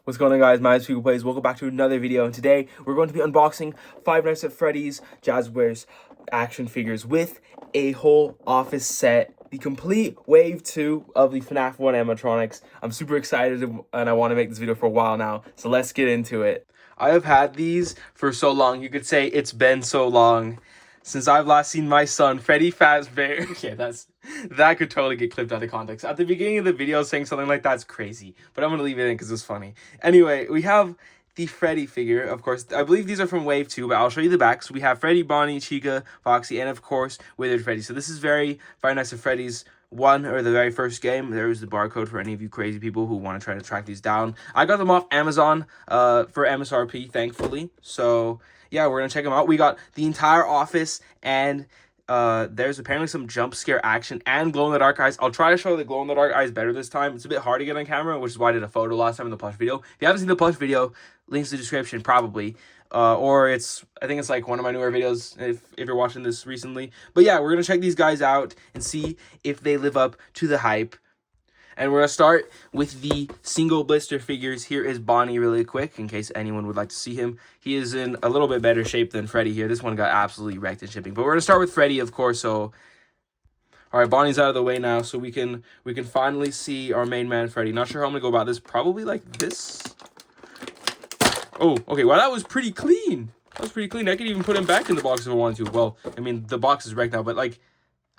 What's going on, guys? My name is Chica Plays. Welcome back to another video, and today we're going to be unboxing Five Nights at Freddy's Jazwares action figures with a whole office set, the complete wave 2 of the Fnaf 1 animatronics. I'm super excited and I want to make this video for a while now, so let's get into it. I have had these for so long. You could say it's been so long since I've last seen my son, Freddy Fazbear. Yeah, that could totally get clipped out of context. At the beginning of the video, saying something like that's crazy, but I'm gonna leave it in because it's funny. Anyway, we have the Freddy figure, of course. I believe these are from Wave 2, but I'll show you the back. So we have Freddy, Bonnie, Chica, Foxy, and of course, Withered Freddy. So this is very Nice at Freddy's 1, or the very first game. There's the barcode for any of you crazy people who want to try to track these down. I got them off Amazon for MSRP, thankfully. So yeah, we're gonna check them out. We got the entire office, and there's apparently some jump scare action and glow-in-the-dark eyes. I'll try to show the glow-in-the-dark eyes better this time. It's a bit hard to get on camera, which is why I did a photo last time in the plush video. If you haven't seen the plush video, links in the description, probably. Or I think it's like one of my newer videos if you're watching this recently. But yeah, we're gonna check these guys out and see if they live up to the hype. And we're going to start with the single blister figures. Here is Bonnie really quick, in case anyone would like to see him. He is in a little bit better shape than Freddy here. This one got absolutely wrecked in shipping. But we're going to start with Freddy, of course. So, all right, Bonnie's out of the way now, so we can finally see our main man, Freddy. Not sure how I'm going to go about this. Probably like this. Oh, okay. Well, that was pretty clean. That was pretty clean. I could even put him back in the box if I wanted to. Well, I mean, the box is wrecked now, but, like,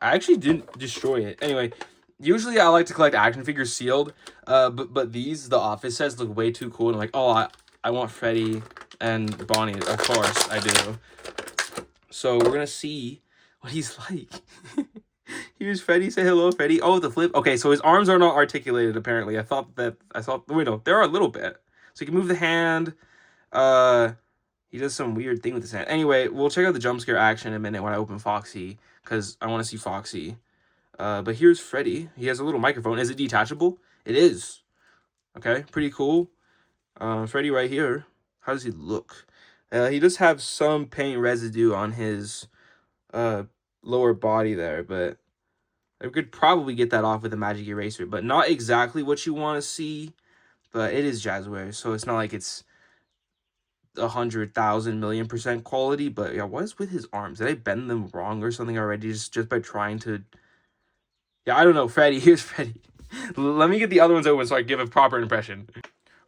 I actually didn't destroy it. Anyway, usually I like to collect action figures sealed, but these, the office sets, look way too cool. And I'm like, oh, I want Freddy and Bonnie. Of course I do. So we're going to see what he's like. Here's Freddy. Say hello, Freddy. Oh, the flip. Okay, so his arms are not articulated, apparently. I thought, wait, no, there are a little bit. So you can move the hand. He does some weird thing with his hand. Anyway, we'll check out the jump scare action in a minute when I open Foxy, because I want to see Foxy. But here's Freddy. He has a little microphone. Is it detachable? It is. Okay, pretty cool. Freddy right here. How does he look? He does have some paint residue on his lower body there, but I could probably get that off with a magic eraser. But not exactly what you want to see. But it is Jazwares, so it's not like it's 100,000,000,000% quality. But yeah, what is with his arms? Did I bend them wrong or something already? Just by trying to. Yeah, I don't know. Freddy. Here's Freddy. Let me get the other ones open so I can give a proper impression.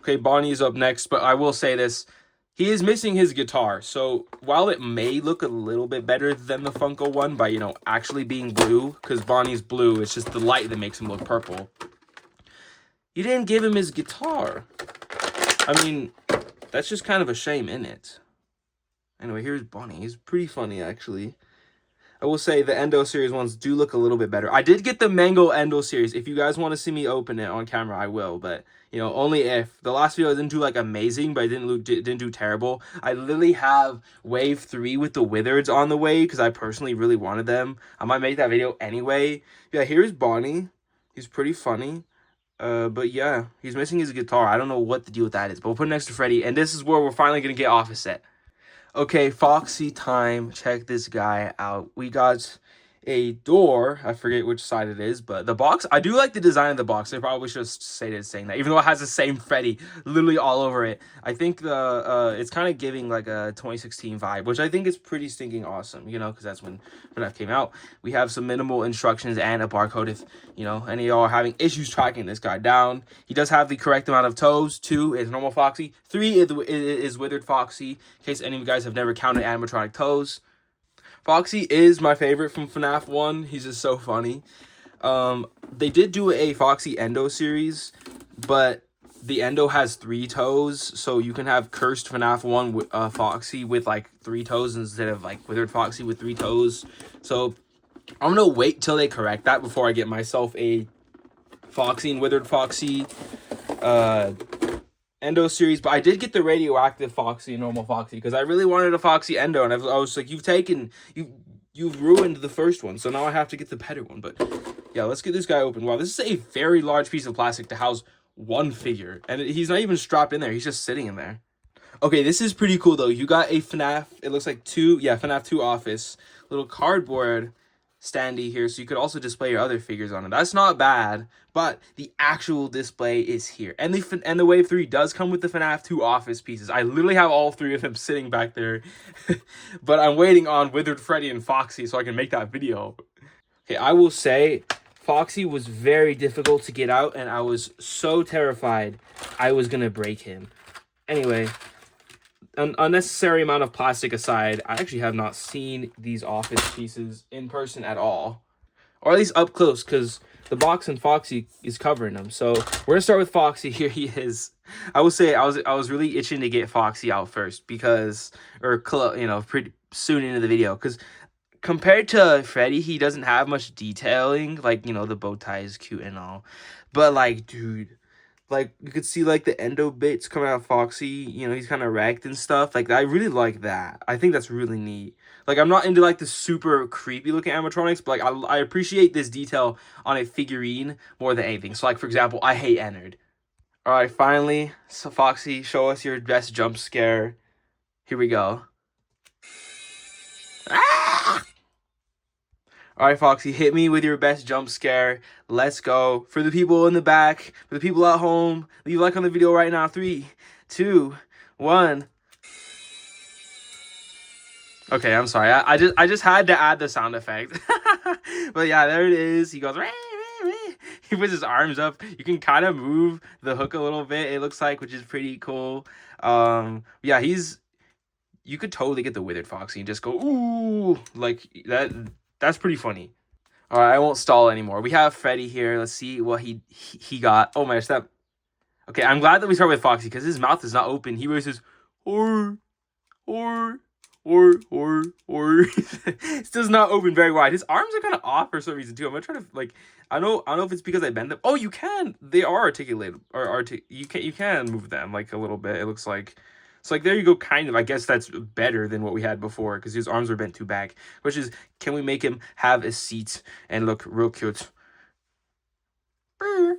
Okay, Bonnie's up next, but I will say this. He is missing his guitar. So while it may look a little bit better than the Funko one by, actually being blue, because Bonnie's blue, it's just the light that makes him look purple. You didn't give him his guitar. I mean, that's just kind of a shame, isn't it? Anyway, here's Bonnie. He's pretty funny, actually. I will say the Endo series ones do look a little bit better. I did get the Mango Endo series. If you guys want to see me open it on camera, I will. But, only if. The last video I didn't do, like, amazing, but I didn't do terrible. I literally have Wave 3 with the Wizards on the way because I personally really wanted them. I might make that video anyway. Yeah, here's Bonnie. He's pretty funny. But yeah, he's missing his guitar. I don't know what the deal with that is. But we'll put it next to Freddy. And this is where we're finally going to get office set. Okay, Foxy time. Check this guy out. We got a door. I forget which side it is, but the box. I do like the design of the box. I probably should have stated saying that, even though it has the same Freddy literally all over it. I think it's kind of giving like a 2016 vibe, which I think is pretty stinking awesome, because that's when Fnaf came out. We have some minimal instructions and a barcode if, any of y'all are having issues tracking this guy down. He does have the correct amount of toes. 2 is normal Foxy. 3 is Withered Foxy, in case any of you guys have never counted animatronic toes. Foxy is my favorite from Fnaf 1. He's just so funny. They did do a Foxy Endo series, but the Endo has 3 toes, so you can have cursed Fnaf 1 with, Foxy with like 3 toes instead of like Withered Foxy with 3 toes. So I'm gonna wait till they correct that before I get myself a Foxy and Withered Foxy Endo series. But I did get the radioactive Foxy and normal Foxy because I really wanted a Foxy Endo, and I was like, you've ruined the first one, so now I have to get the better one. But yeah, let's get this guy open. Wow, this is a very large piece of plastic to house one figure, and he's not even strapped in there. He's just sitting in there. Okay, this is pretty cool though. You got a Fnaf. It looks like Fnaf 2 office, little cardboard standee here, so you could also display your other figures on it. That's not bad, but the actual display is here. And the Wave 3 does come with the FNAF 2 office pieces. I literally have all 3 of them sitting back there. But I'm waiting on Withered Freddy and Foxy so I can make that video. Okay, I will say Foxy was very difficult to get out, and I was so terrified I was gonna break him. Anyway, an unnecessary amount of plastic aside, I actually have not seen these office pieces in person at all, or at least up close, because the box and Foxy is covering them. So we're gonna start with Foxy. Here he is. I will say I was really itching to get Foxy out first because, pretty soon into the video, because compared to Freddy, he doesn't have much detailing. Like, the bow tie is cute and all, but like, dude, like, you could see like the endo bits coming out of Foxy. He's kind of wrecked and stuff. Like, I really like that. I think that's really neat. Like, I'm not into like the super creepy looking animatronics, but like I appreciate this detail on a figurine more than anything. So like, for example, I hate Ennard. All right, finally, so Foxy, show us your best jump scare. Here we go. Ah! All right, Foxy, hit me with your best jump scare. Let's go. For the people in the back, for the people at home, leave a like on the video right now. 3, 2, 1. Okay, I'm sorry. I just had to add the sound effect. But yeah, there it is. He goes. He puts his arms up. You can kind of move the hook a little bit, it looks like, which is pretty cool. Yeah, you could totally get the Withered Foxy and just go, ooh, like that. That's pretty funny. All right, I won't stall anymore. We have Freddy here. Let's see what he got. Oh my gosh, that. Okay, I'm glad that we start with Foxy because his mouth is not open. He always says, or. It does not open very wide. His arms are kind of off for some reason too. I'm gonna try to like. I don't know if it's because I bend them. Oh, you can. They are articulated. You can move them like a little bit. It looks like. So like there you go. Kind of. I guess that's better than what we had before because his arms were bent too back. Which is, can we make him have a seat and look real cute? I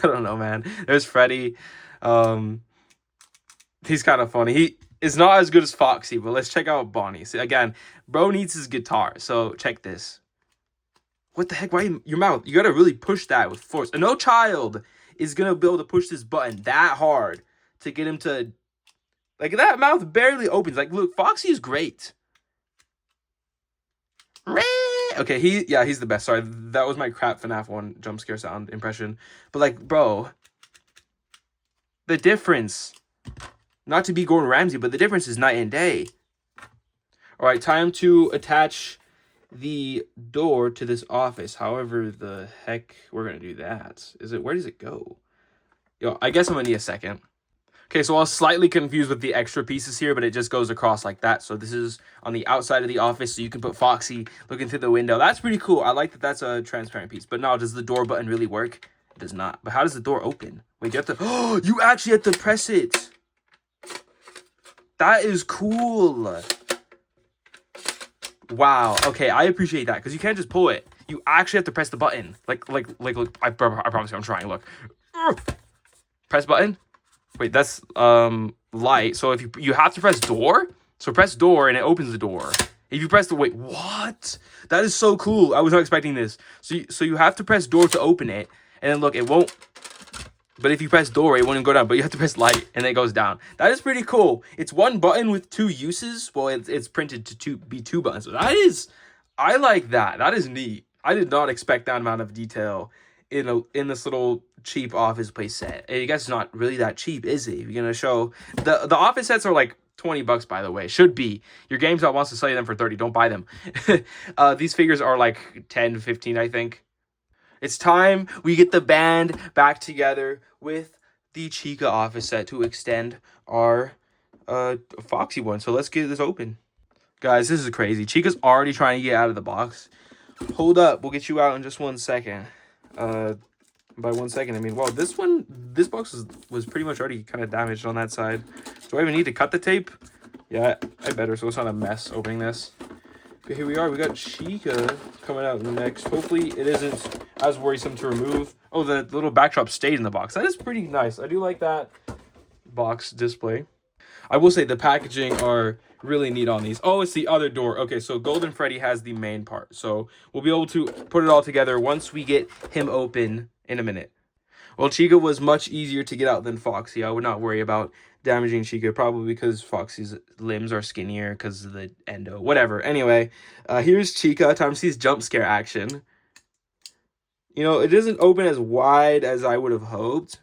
don't know, man. There's Freddy. He's kind of funny. It's not as good as Foxy, but let's check out Bonnie. See, again, bro needs his guitar, so check this. What the heck? Why your mouth? You gotta really push that with force. And no child is gonna be able to push this button that hard to get him to... Like, that mouth barely opens. Like, look, Foxy is great. Okay, he's the best. Sorry, that was my crap FNAF 1 jump scare sound impression. But, like, bro, the difference... Not to be Gordon Ramsay, but the difference is night and day. All right, time to attach the door to this office. However the heck we're going to do that. Where does it go? Yo, I guess I'm going to need a second. Okay, so I was slightly confused with the extra pieces here, but it just goes across like that. So this is on the outside of the office, so you can put Foxy looking through the window. That's pretty cool. I like that that's a transparent piece. But now, does the door button really work? It does not. But how does the door open? Wait, you have to... Oh, you actually have to press it. That is cool. Wow. Okay, I appreciate that because you can't just pull it. You actually have to press the button. Like, look. I promise you, I'm trying. Look. Press button. Wait, that's light. So if you have to press door. So press door and it opens the door. If you press the wait, what? That is so cool. I was not expecting this. So you have to press door to open it, and then look, it won't. But if you press door, it won't go down. But you have to press light, and then it goes down. That is pretty cool. It's one button with 2 uses. Well, it's printed to be 2 buttons. So I like that. That is neat. I did not expect that amount of detail in this little cheap office place set. And I guess it's not really that cheap, is it? You're gonna show the office sets are like $20, by the way. Should be. Your GameStop wants to sell you them for 30. Don't buy them. These figures are like 10, 15, I think. It's time we get the band back together with the Chica office set to extend our Foxy one. So let's get this open. Guys, this is crazy. Chica's already trying to get out of the box. Hold up. We'll get you out in just 1 second. By 1 second, I mean, well, this box was pretty much already kind of damaged on that side. Do I even need to cut the tape? Yeah, I better, so it's not a mess opening this. Okay, here we are. We got Chica coming out next. Hopefully it isn't as worrisome to remove. Oh, the little backdrop stayed in the box. That is pretty nice. I do like that box display. I will say the packaging are really neat on these. Oh, it's the other door. Okay, so Golden Freddy has the main part. So we'll be able to put it all together once we get him open in a minute. Well, Chica was much easier to get out than Foxy. I would not worry about damaging Chica, probably because Foxy's limbs are skinnier because of the endo. Whatever. Anyway, here's Chica. Time to see his jump scare action. You know, it doesn't open as wide as I would have hoped.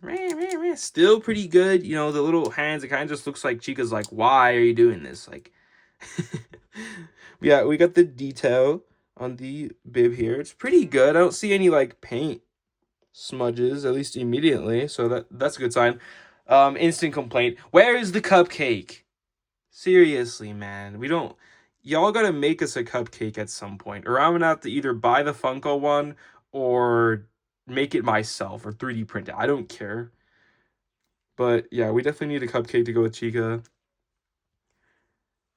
Still pretty good. You know, the little hands, it kind of just looks like Chica's like, why are you doing this? Like, yeah, we got the detail on the bib here. It's pretty good. I don't see any, like, paint smudges, at least immediately. So that's a good sign. Instant complaint. Where is the cupcake? Seriously, man. We don't... Y'all gotta make us a cupcake at some point. Or I'm gonna have to either buy the Funko one or make it myself or 3D print it. I don't care. But yeah, we definitely need a cupcake to go with Chica.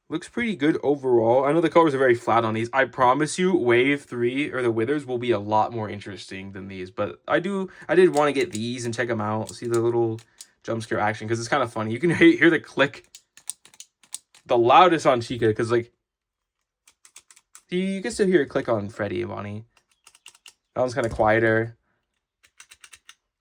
Looks pretty good overall. I know the colors are very flat on these. I promise you, Wave 3 or the Withers will be a lot more interesting than these. But I did want to get these and check them out. See the little jump scare action because it's kind of funny. You can hear the click the loudest on Chica because, like, you can still hear a click on Freddy and Bonnie. That one's kind of quieter.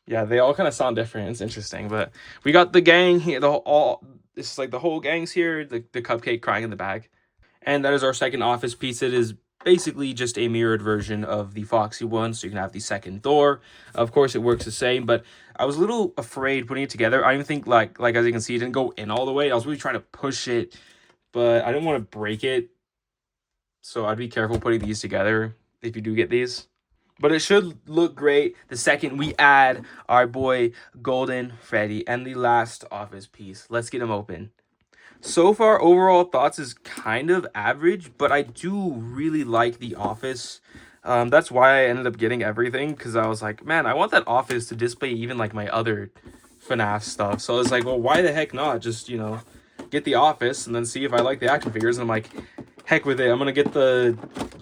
Yeah, they all kind of sound different. It's interesting, but we got the gang here. This is like the whole gang's here. The cupcake crying in the back, and that is our second office piece. It is basically just a mirrored version of the Foxy one, so you can have the second door. Of course, it works the same, but I was a little afraid putting it together. I even think like as you can see, it didn't go in all the way. I was really trying to push it, but I didn't want to break it, so I'd be careful putting these together if you do get these. But it should look great the second we add our boy Golden Freddy and the last office piece. Let's get him open. So far, overall thoughts is kind of average, but I do really like the office. That's why I ended up getting everything, because I was like, man, I want that office to display even like my other Fnaf stuff. So I was like, well, why the heck not? Just, you know, get the office and then see if I like the action figures. And I'm like, heck with it. I'm gonna get the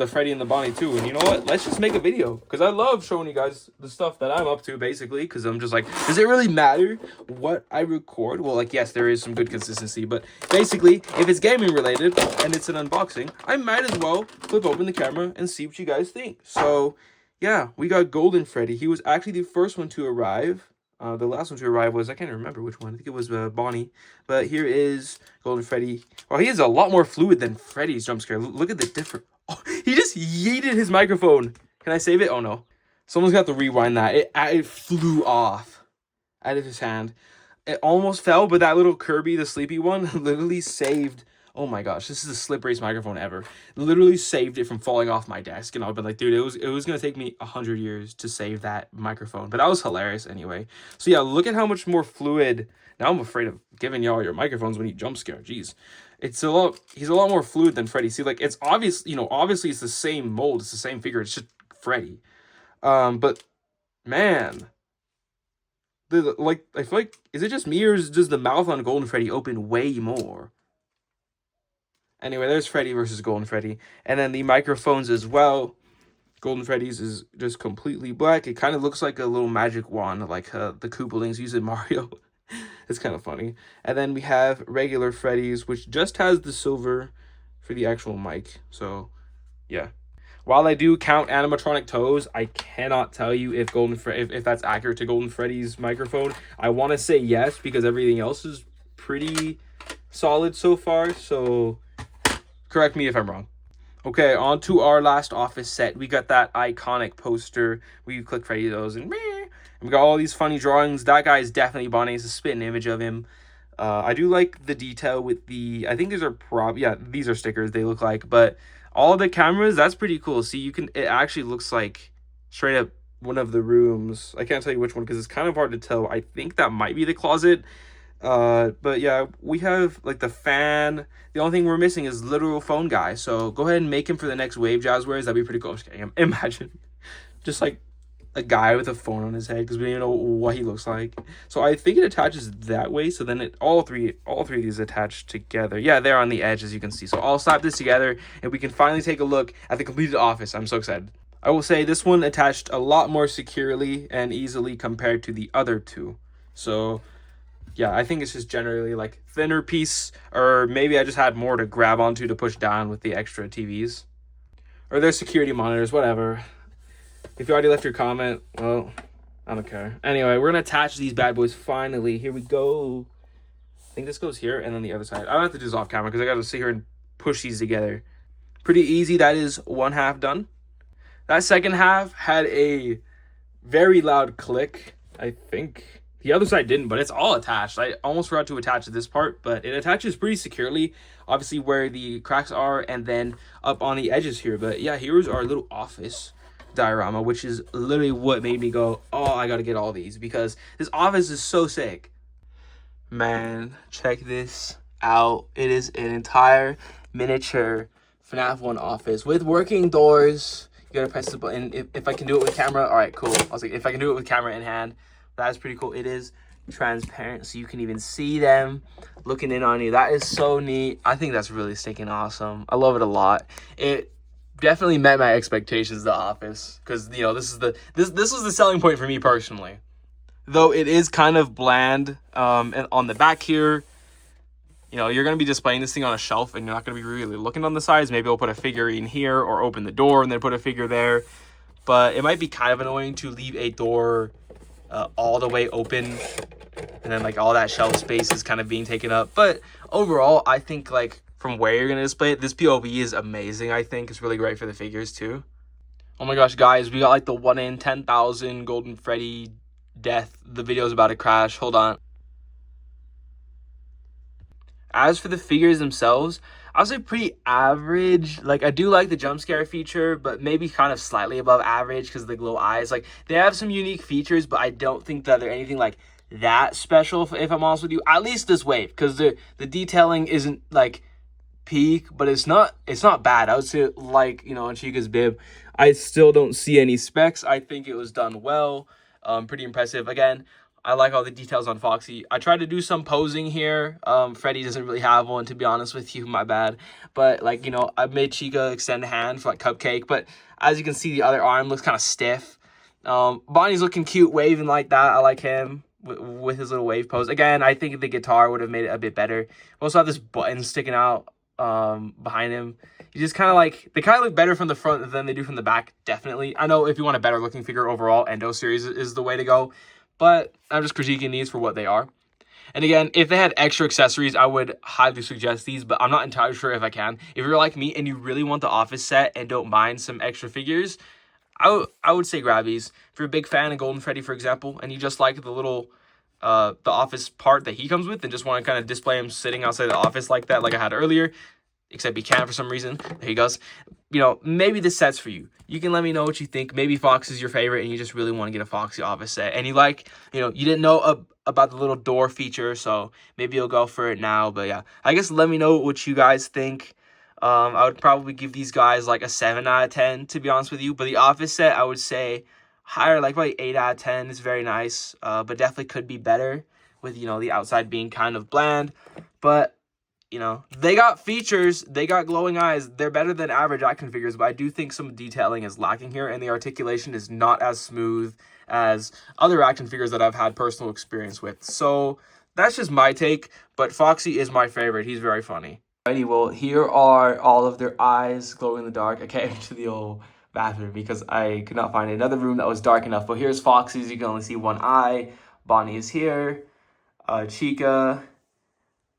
Freddy and the Bonnie too. And you know what? Let's just make a video, because I love showing you guys the stuff that I'm up to, basically. Because I'm just like, does it really matter what I record? Well, like, yes, there is some good consistency, but basically, if it's gaming related and it's an unboxing, I might as well flip open the camera and see what you guys think. So yeah, we got Golden Freddy. He was actually the first one to arrive. The last one to arrive was, I can't remember which one. I think it was Bonnie. But here is Golden Freddy. Oh, he is a lot more fluid than Freddy's jump scare. Look at the difference. Oh, he just yeeted his microphone. Can I save it? Oh, no. Someone's got to rewind that. It flew off out of his hand. It almost fell, but that little Kirby, the sleepy one, literally saved... Oh my gosh, this is the slipperiest microphone ever. Literally saved it from falling off my desk. And I've been like, dude, it was going to take me 100 years to save that microphone. But that was hilarious anyway. So yeah, look at how much more fluid. Now I'm afraid of giving y'all your microphones when you jump scare. Jeez. He's a lot more fluid than Freddy. See, like, it's obvious, you know, obviously it's the same mold. It's the same figure. It's just Freddy. But man, like, I feel like, is it just me or does the mouth on Golden Freddy open way more? Anyway, there's Freddy versus Golden Freddy. And then the microphones as well. Golden Freddy's is just completely black. It kind of looks like a little magic wand, like the Koopalings use in Mario. It's kind of funny. And then we have regular Freddy's, which just has the silver for the actual mic. So, yeah. While I do count animatronic toes, I cannot tell you if if that's accurate to Golden Freddy's microphone. I want to say yes, because everything else is pretty solid so far. So... correct me if I'm wrong. Okay, on to our last office set. We got that iconic poster. We click Freddy those and we got all these funny drawings. That guy is definitely Bonnie. It's a spitting image of him. I do like the detail with the... I think these are these are stickers they look like. But all the cameras, that's pretty cool. See, it actually looks like straight up one of the rooms. I can't tell you which one because it's kind of hard to tell. I think that might be the closet. But yeah, we have like the fan. The only thing we're missing is literal phone guy. So go ahead and make him for the next wave, Jazwares. That'd be pretty cool. Imagine just like a guy with a phone on his head, because we don't even know what he looks like. So I think it attaches that way. So then all three of these attach together. Yeah, they're on the edge, as you can see. So I'll slap this together and we can finally take a look at the completed office. I'm so excited. I will say this one attached a lot more securely and easily compared to the other two. So yeah, I think it's just generally like thinner piece, or maybe I just had more to grab onto to push down with the extra TVs. Or their security monitors, whatever. If you already left your comment, well, I don't care. Anyway, we're gonna attach these bad boys finally. Here we go. I think this goes here and then the other side. I don't have to do this off camera because I gotta sit here and push these together. Pretty easy. That is one half done. That second half had a very loud click. I think the other side didn't, but it's all attached. I almost forgot to attach this part, but it attaches pretty securely. Obviously where the cracks are and then up on the edges here. But yeah, here's our little office diorama, which is literally what made me go, oh, I gotta get all these because this office is so sick. Man, check this out. It is an entire miniature FNAF 1 office with working doors. You gotta press the button. If I can do it with camera, all right, cool. I was like, if I can do it with camera in hand, that's pretty cool. It is transparent, so you can even see them looking in on you. That is so neat. I think that's really stinking awesome. I love it a lot. It definitely met my expectations, the office, because you know this was the selling point for me personally. Though it is kind of bland, and on the back here, you know, you're going to be displaying this thing on a shelf and you're not going to be really looking on the sides. Maybe I'll put a figurine here or open the door and then put a figure there. But it might be kind of annoying to leave a door all the way open and then like all that shelf space is kind of being taken up. But overall, I think like from where you're going to display it, this POV is amazing. I think it's really great for the figures too. Oh my gosh, guys, we got like the 1 in 10,000 Golden Freddy death. The video's about to crash. Hold on. As for the figures themselves, I'll say pretty average. Like, I do like the jump scare feature, but maybe kind of slightly above average because of the glow eyes. Like, they have some unique features, but I don't think that they're anything like that special, if I'm honest with you. At least this wave, because the detailing isn't like peak, but it's not bad. I would say, like, you know, on Chica's bib, I still don't see any specs. I think it was done well. Pretty impressive. Again, I like all the details on Foxy. I tried to do some posing here. Freddy doesn't really have one, to be honest with you. My bad. But, like, you know, I made Chica extend a hand for, like, Cupcake. But as you can see, the other arm looks kind of stiff. Bonnie's looking cute, waving like that. I like him with his little wave pose. Again, I think the guitar would have made it a bit better. We also have this button sticking out behind him. You just kind of like, they kind of look better from the front than they do from the back, definitely. I know if you want a better looking figure overall, Endo series is the way to go. But I'm just critiquing these for what they are. And again, if they had extra accessories, I would highly suggest these, but I'm not entirely sure if I can. If you're like me and you really want the office set and don't mind some extra figures, I would say grab these. If you're a big fan of Golden Freddy, for example, and you just like the little, the office part that he comes with and just want to kind of display him sitting outside the office like that, like I had earlier, except he can't for some reason. There he goes. You know, maybe this set's for you. You can let me know what you think. Maybe Fox is your favorite and you just really want to get a Foxy office set. And you like, you know, you didn't know about the little door feature, so maybe you'll go for it now. But yeah, I guess let me know what you guys think. I would probably give these guys like a 7 out of 10, to be honest with you. But the office set, I would say higher, like probably 8 out of 10. It's very nice, but definitely could be better with, you know, the outside being kind of bland. But you know, they got features, they got glowing eyes, they're better than average action figures, but I do think some detailing is lacking here, and the articulation is not as smooth as other action figures that I've had personal experience with. So that's just my take, but Foxy is my favorite. He's very funny. Alrighty, well, here are all of their eyes glowing in the dark. I came to the old bathroom because I could not find another room that was dark enough, but here's Foxy's. You can only see one eye. Bonnie is here. Chica.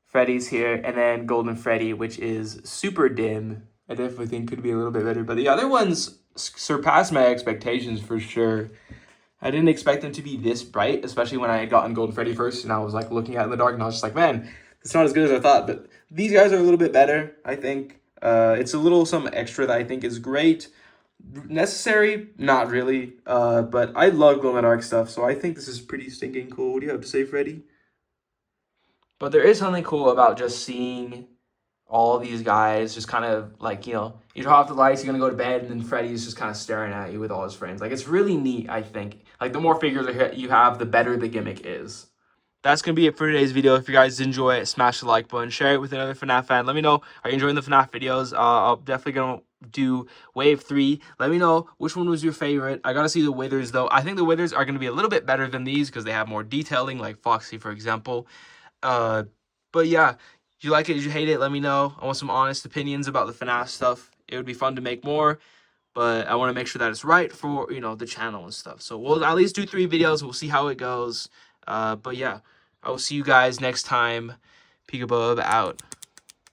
Freddy's here, and then Golden Freddy, which is super dim. I definitely think could be a little bit better, but the other ones surpassed my expectations for sure. I didn't expect them to be this bright, especially when I had gotten Golden Freddy first, and I was like looking at it in the dark, and I was just like, man, it's not as good as I thought. But these guys are a little bit better, I think. It's a little some extra that I think is great. Necessary? Not really. But I love glow-in-the-dark stuff, so I think this is pretty stinking cool. What do you have to say, Freddy? But there is something cool about just seeing all these guys just kind of like, you know, you turn off the lights, you're going to go to bed, and then Freddy's just kind of staring at you with all his friends. Like, it's really neat, I think. Like, the more figures you have, the better the gimmick is. That's going to be it for today's video. If you guys enjoy it, smash the like button, share it with another FNAF fan. Let me know, are you enjoying the FNAF videos? I'll definitely going to do wave 3. Let me know which one was your favorite. I gotta see the withers though. I think the withers are gonna be a little bit better than these because they have more detailing, like Foxy, for example. But yeah, did you like it? Did you hate it? Let me know. I want some honest opinions about the FNAF stuff. It would be fun to make more, but I want to make sure that it's right for, you know, the channel and stuff. So we'll at least do 3 videos. We'll see how it goes. But yeah, I will see you guys next time. Peekabub out.